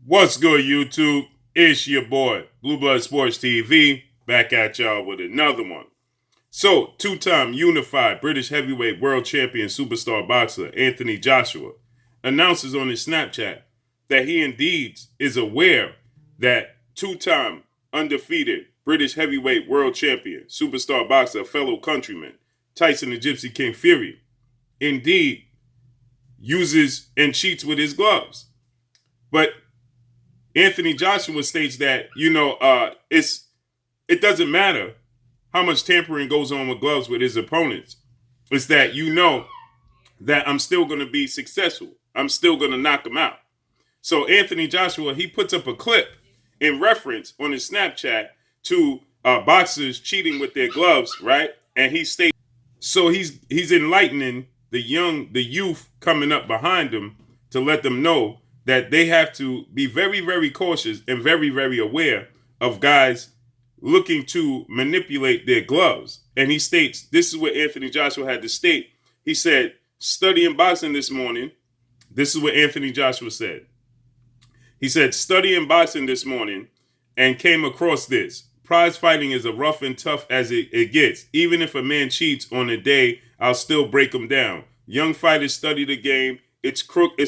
What's good, YouTube? It's your boy, Blue Blood Sports TV, back at y'all with another one. So, two-time unified British heavyweight world champion superstar boxer Anthony Joshua announces on his Snapchat that he indeed is aware that two-time undefeated British heavyweight world champion superstar boxer, fellow countryman Tyson the Gypsy King Fury, indeed uses and cheats with his gloves. But Anthony Joshua states that it doesn't matter how much tampering goes on with gloves with his opponents. It's that that I'm still going to be successful. I'm still going to knock him out. So Anthony Joshua, he puts up a clip in reference on his Snapchat to boxers cheating with their gloves, right? And he states, so he's enlightening the youth coming up behind him to let them know that they have to be very, very cautious and very, very aware of guys looking to manipulate their gloves. And he states, this is what Anthony Joshua had to state. He said, studying boxing this morning, this is what Anthony Joshua said. He said, studying boxing this morning and came across this. Prize fighting is as rough and tough as it gets. Even if a man cheats on a day, I'll still break him down. Young fighters study the game. It's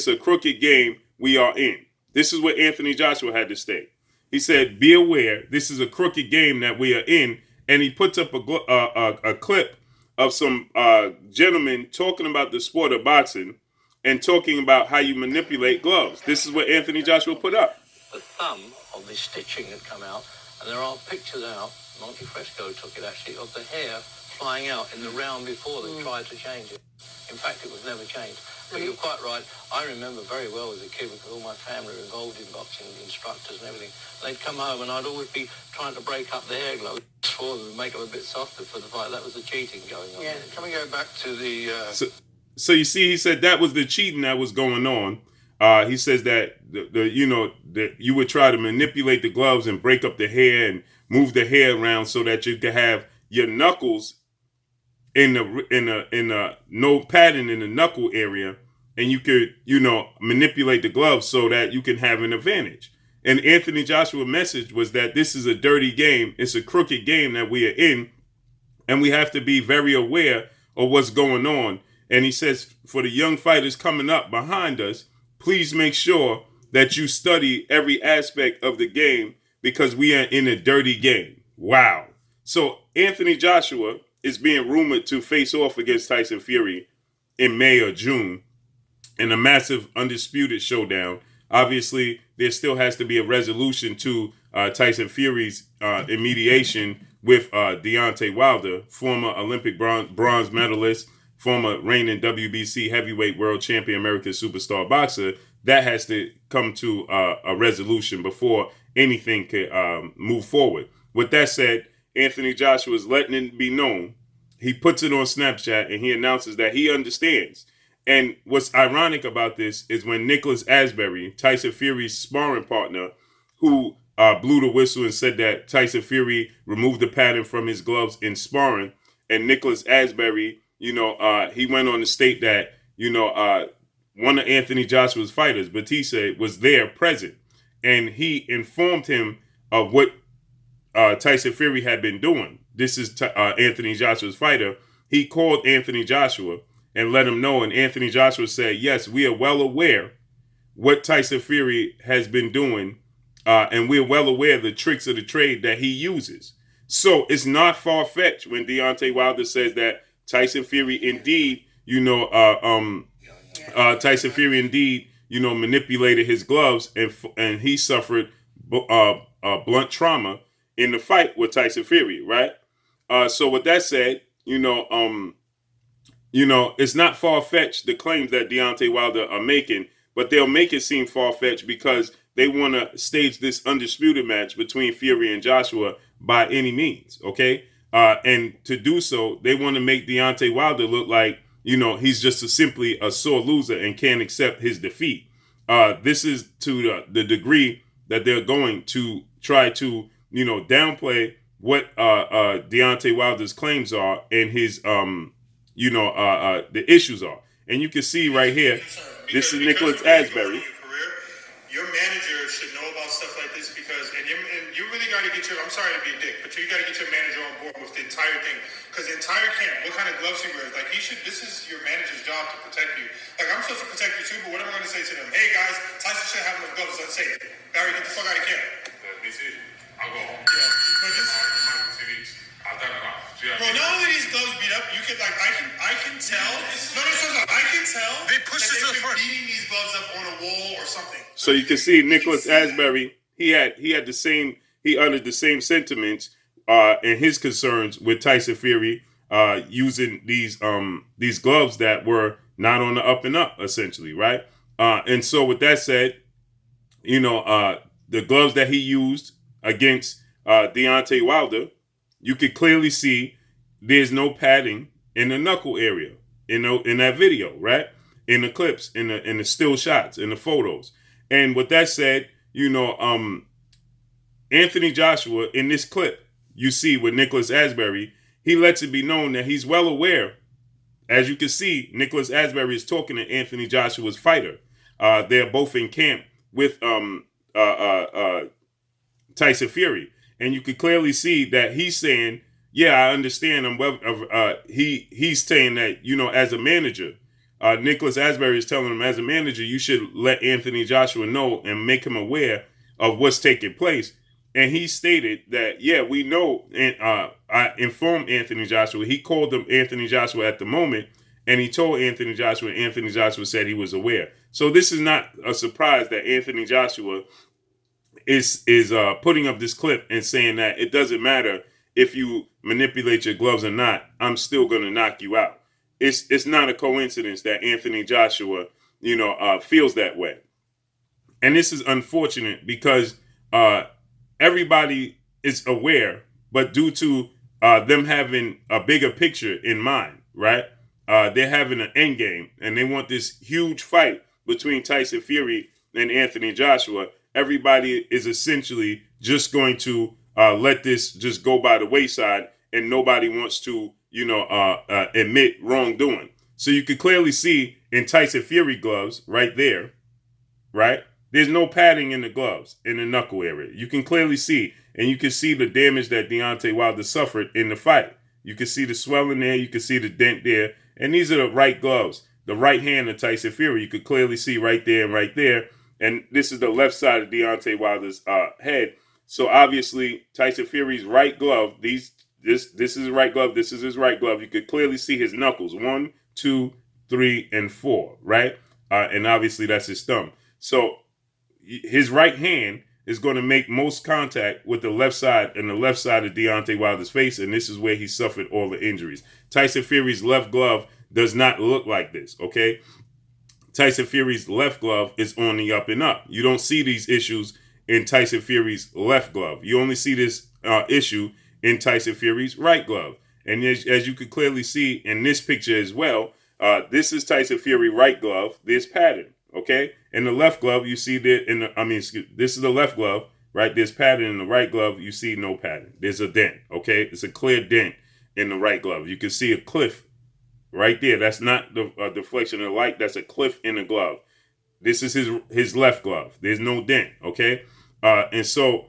a crooked game we are in. This is what Anthony Joshua had to state. He said, be aware, this is a crooked game that we are in. And he puts up a clip of some gentlemen talking about the sport of boxing and talking about how you manipulate gloves. This is what Anthony Joshua put up. The thumb of the stitching had come out, and there are pictures out, Monte Fresco took it actually, of the hair flying out in the round before they tried to change it. In fact, it was never changed. But you're quite right. I remember very well as a kid because all my family were involved in boxing, instructors and everything. They'd come home and I'd always be trying to break up the hair gloves for them and make them a bit softer for the fight. That was the cheating going on. Yeah, can we go back to the... So you see, he said that was the cheating that was going on. He says that that you would try to manipulate the gloves and break up the hair and move the hair around so that you could have your knuckles in a no padding in the knuckle area, and you could manipulate the gloves so that you can have an advantage. And Anthony Joshua's message was that this is a dirty game. It's a crooked game that we are in, and we have to be very aware of what's going on. And he says, for the young fighters coming up behind us, please make sure that you study every aspect of the game because we are in a dirty game. Wow. So Anthony Joshua is being rumored to face off against Tyson Fury in May or June in a massive undisputed showdown. Obviously, there still has to be a resolution to Tyson Fury's mediation with Deontay Wilder, former Olympic bronze medalist, former reigning WBC heavyweight world champion, American superstar boxer. That has to come to a resolution before anything could move forward. With that said, Anthony Joshua is letting it be known. He puts it on Snapchat and he announces that he understands. And what's ironic about this is when Nicholas Asbury, Tyson Fury's sparring partner, who blew the whistle and said that Tyson Fury removed the pattern from his gloves in sparring, and Nicholas Asbury, he went on to state that, one of Anthony Joshua's fighters, Batista, was there present, and he informed him of what Tyson Fury had been doing. This is Anthony Joshua's fighter. He called Anthony Joshua and let him know, and Anthony Joshua said, yes, we are well aware what Tyson Fury has been doing, and we're well aware of the tricks of the trade that he uses. So it's not far-fetched when Deontay Wilder says that Tyson Fury indeed, Tyson Fury indeed, manipulated his gloves and he suffered blunt trauma in the fight with Tyson Fury, right? So with that said, it's not far-fetched, the claims that Deontay Wilder are making, but they'll make it seem far-fetched because they want to stage this undisputed match between Fury and Joshua by any means, okay? And to do so, they want to make Deontay Wilder look like, he's just simply a sore loser and can't accept his defeat. This is to the degree that they're going to try to, downplay what Deontay Wilder's claims are and his, the issues are. And you can see right here, this is Nicholas Asbury. your manager should know about stuff like this because, and you really got to get your, I'm sorry to be a dick, but you got to get your manager on board with the entire thing. Because the entire camp, what kind of gloves he wears, like he should, this is your manager's job to protect you. Like I'm supposed to protect you too, but what am I going to say to them? Hey guys, Tyson shouldn't have enough gloves, it's unsafe. Barry, get the fuck out of camp. I'll go home. Yeah. But this, I've done enough. bro, not only these gloves beat up, you can like I can tell. No, I can tell. They pushed that us to the they've been front. beating these gloves up on a wall or something. So you can see Nicholas Asbury. He had the same. He uttered the same sentiments and his concerns with Tyson Fury using these gloves that were not on the up and up, essentially, right? And so with that said, the gloves that he used against Deontay Wilder, you could clearly see there's no padding in the knuckle area in that video, right? In the clips, in the still shots, in the photos. And with that said, Anthony Joshua in this clip you see with Nicholas Asbury, he lets it be known that he's well aware. As you can see, Nicholas Asbury is talking to Anthony Joshua's fighter. They're both in camp with Tyson Fury, and you could clearly see that he's saying, "Yeah, I understand." He's saying that as a manager, Nicholas Asbury is telling him as a manager, you should let Anthony Joshua know and make him aware of what's taking place. And he stated that, yeah, we know, and I informed Anthony Joshua. He called him Anthony Joshua at the moment, and he told Anthony Joshua, and Anthony Joshua said he was aware. So this is not a surprise that Anthony Joshua is putting up this clip and saying that it doesn't matter if you manipulate your gloves or not, I'm still going to knock you out. It's not a coincidence that Anthony Joshua, feels that way. And this is unfortunate because everybody is aware, but due to them having a bigger picture in mind, right? They're having an end game, and they want this huge fight between Tyson Fury and Anthony Joshua. Everybody is essentially just going to let this just go by the wayside, and nobody wants to, admit wrongdoing. So you could clearly see in Tyson Fury gloves right there, right? There's no padding in the gloves, in the knuckle area. You can clearly see, and you can see the damage that Deontay Wilder suffered in the fight. You can see the swelling there. You can see the dent there. And these are the right gloves. The right hand of Tyson Fury, you could clearly see right there and right there. And this is the left side of Deontay Wilder's head. So obviously, Tyson Fury's right glove, this is his right glove, this is his right glove. You could clearly see his knuckles, 1, 2, 3, and 4, right? And obviously, that's his thumb. So his right hand is going to make most contact with the left side and the left side of Deontay Wilder's face, and this is where he suffered all the injuries. Tyson Fury's left glove does not look like this, okay? Tyson Fury's left glove is on the up and up. You don't see these issues in Tyson Fury's left glove. You only see this issue in Tyson Fury's right glove. And as you can clearly see in this picture as well, this is Tyson Fury right glove. There's pattern. Okay, in the left glove, you see this is the left glove, right? There's pattern in the right glove. You see no pattern. There's a dent. Okay, it's a clear dent in the right glove. You can see a cliff right there. That's not the deflection of light. That's a cliff in the glove. This is his left glove. There's no dent. Okay, and so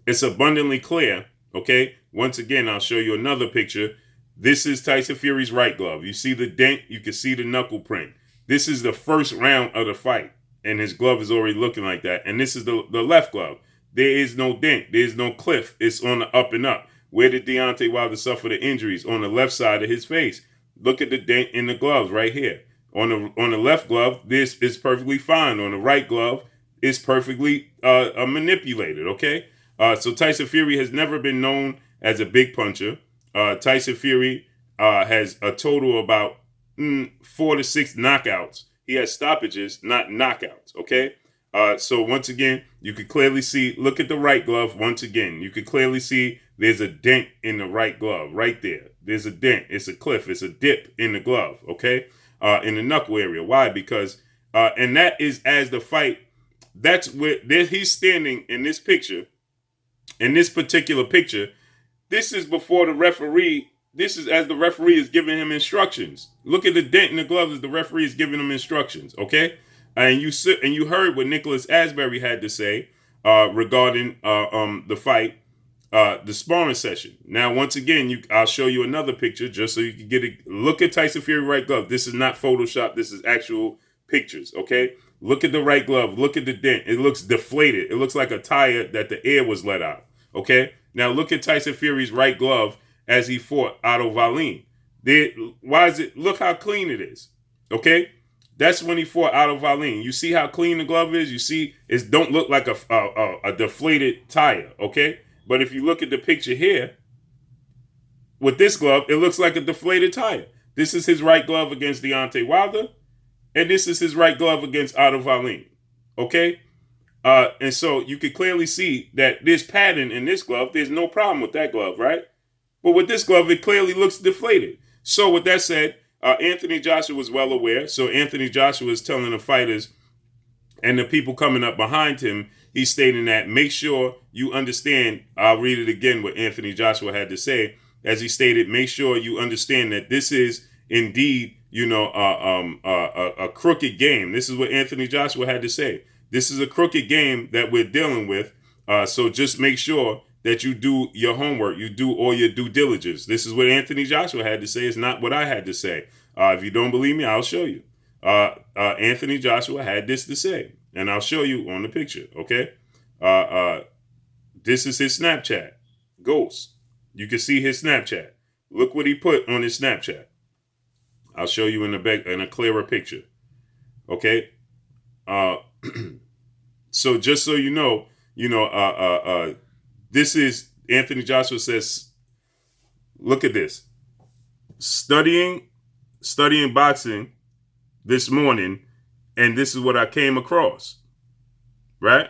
it's abundantly clear. Okay, once again, I'll show you another picture. This is Tyson Fury's right glove. You see the dent. You can see the knuckle print. This is the first round of the fight, and his glove is already looking like that. And this is the left glove. There is no dent. There's no cliff. It's on the up and up. Where did Deontay Wilder suffer the injuries? On the left side of his face. Look at the dent in the gloves right here. On the left glove, this is perfectly fine. On the right glove, it's perfectly manipulated, okay? So Tyson Fury has never been known as a big puncher. Tyson Fury has a total of about 4 to 6 knockouts. He has stoppages, not knockouts, okay? So once again, you can clearly see, look at the right glove once again. You can clearly see there's a dent in the right glove right there. There's a dent. It's a cliff. It's a dip in the glove, okay? In the knuckle area. Why? Because, and that is as the fight, that's where he's standing in this picture, in this particular picture. This is before the referee. This is as the referee is giving him instructions. Look at the dent in the glove as the referee is giving him instructions, okay? And you heard what Nicholas Asbury had to say regarding the fight, the sparring session. Now, once again, I'll show you another picture just so you can get a look at Tyson Fury right glove. This is not Photoshop. This is actual pictures. Okay, look at the right glove. Look at the dent. It looks deflated. It looks like a tire that the air was let out. Okay, now look at Tyson Fury's right glove as he fought Otto Wallin. Why is it? Look how clean it is. Okay. That's when he fought Otto Wallin. You see how clean the glove is? You see it don't look like a deflated tire, okay? But if you look at the picture here, with this glove, it looks like a deflated tire. This is his right glove against Deontay Wilder, and this is his right glove against Otto Wallin, okay? And so you can clearly see that there's padding in this glove. There's no problem with that glove, right? But with this glove, it clearly looks deflated. So with that said, Anthony Joshua was well aware. So Anthony Joshua is telling the fighters and the people coming up behind him, he's stating that make sure you understand. I'll read it again what Anthony Joshua had to say. As he stated, make sure you understand that this is indeed, a crooked game. This is what Anthony Joshua had to say. This is a crooked game that we're dealing with. So just make sure that you do your homework, you do all your due diligence. This is what Anthony Joshua had to say. It's not what I had to say. If you don't believe me, I'll show you. Anthony Joshua had this to say, and I'll show you on the picture, okay? This is his Snapchat, Ghost. You can see his Snapchat. Look what he put on his Snapchat. I'll show you in a clearer picture, okay? So just so you know, this is Anthony Joshua says, look at this. Studying boxing this morning, and this is what I came across. Right?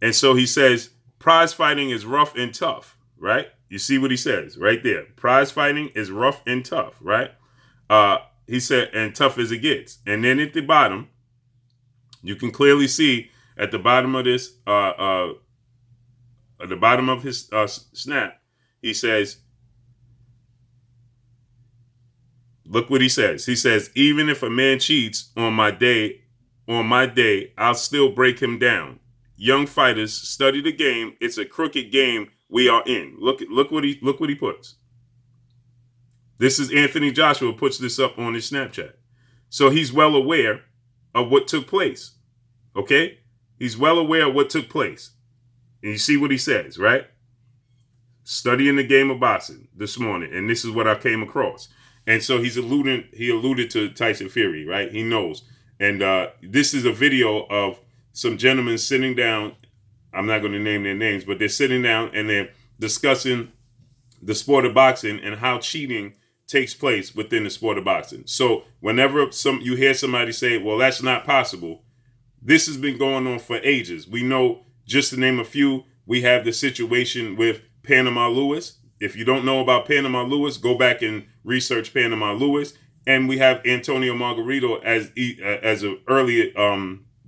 And so he says, prize fighting is rough and tough, right? You see what he says right there. Prize fighting is rough and tough, right? He said, and tough as it gets. And then at the bottom, you can clearly see at the bottom of this, at the bottom of his snap, he says, look what he says. He says, even if a man cheats on my day, I'll still break him down. Young fighters, study the game. It's a crooked game we are in. Look what he puts. This is Anthony Joshua puts this up on his Snapchat. So he's well aware of what took place. Okay? He's well aware of what took place. And you see what he says, right? Studying the game of boxing this morning, and this is what I came across. And so he alluded to Tyson Fury, right? He knows. And this is a video of some gentlemen sitting down. I'm not going to name their names, but they're sitting down and they're discussing the sport of boxing and how cheating takes place within the sport of boxing. So whenever you hear somebody say, well, that's not possible, this has been going on for ages. We know, just to name a few, we have the situation with Panama Lewis. If you don't know about Panama Lewis, go back and research Panama Lewis. And we have Antonio Margarito as a early,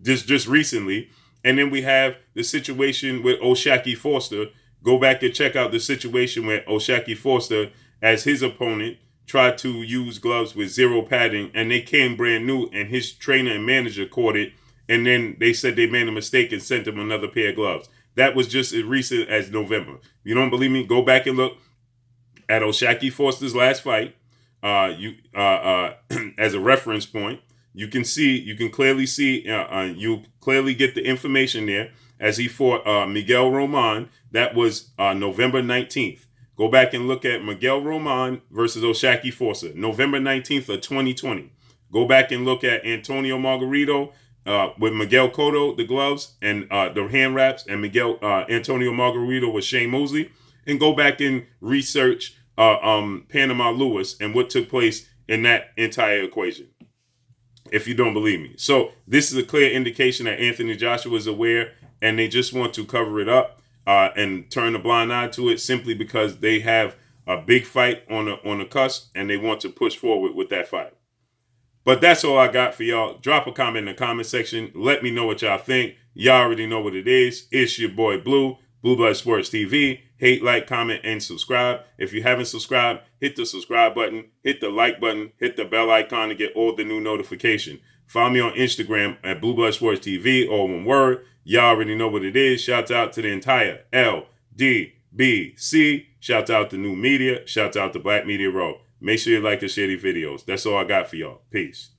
just recently. And then we have the situation with O'Shaquie Foster. Go back and check out the situation where O'Shaquie Foster, as his opponent, tried to use gloves with zero padding, and they came brand new, and his trainer and manager caught it. And then they said they made a mistake and sent him another pair of gloves. That was just as recent as November. If you don't believe me, go back and look at O'Shaquie Foster's last fight. As a reference point, you can clearly see, you clearly get the information there as he fought Miguel Roman. That was November 19th. Go back and look at Miguel Roman versus O'Shaquie Foster, November 19th of 2020. Go back and look at Antonio Margarito with Miguel Cotto, the gloves and the hand wraps, and Antonio Margarito with Shane Mosley. And go back and research Panama Lewis and what took place in that entire equation, if you don't believe me. So this is a clear indication that Anthony Joshua is aware, and they just want to cover it up and turn a blind eye to it simply because they have a big fight on the cusp, and they want to push forward with that fight. But that's all I got for y'all. Drop a comment in the comment section. Let me know what y'all think. Y'all already know what it is. It's your boy Blue Blood Sports TV. Hate, like, comment, and subscribe. If you haven't subscribed, hit the subscribe button, hit the like button, hit the bell icon to get all the new notification. Follow me on Instagram at Blue Blood Sports TV, all one word. Y'all already know what it is. Shout out to the entire LDBC. Shout out to New Media. Shout out to Black Media Row. Make sure you like and share these videos. That's all I got for y'all. Peace.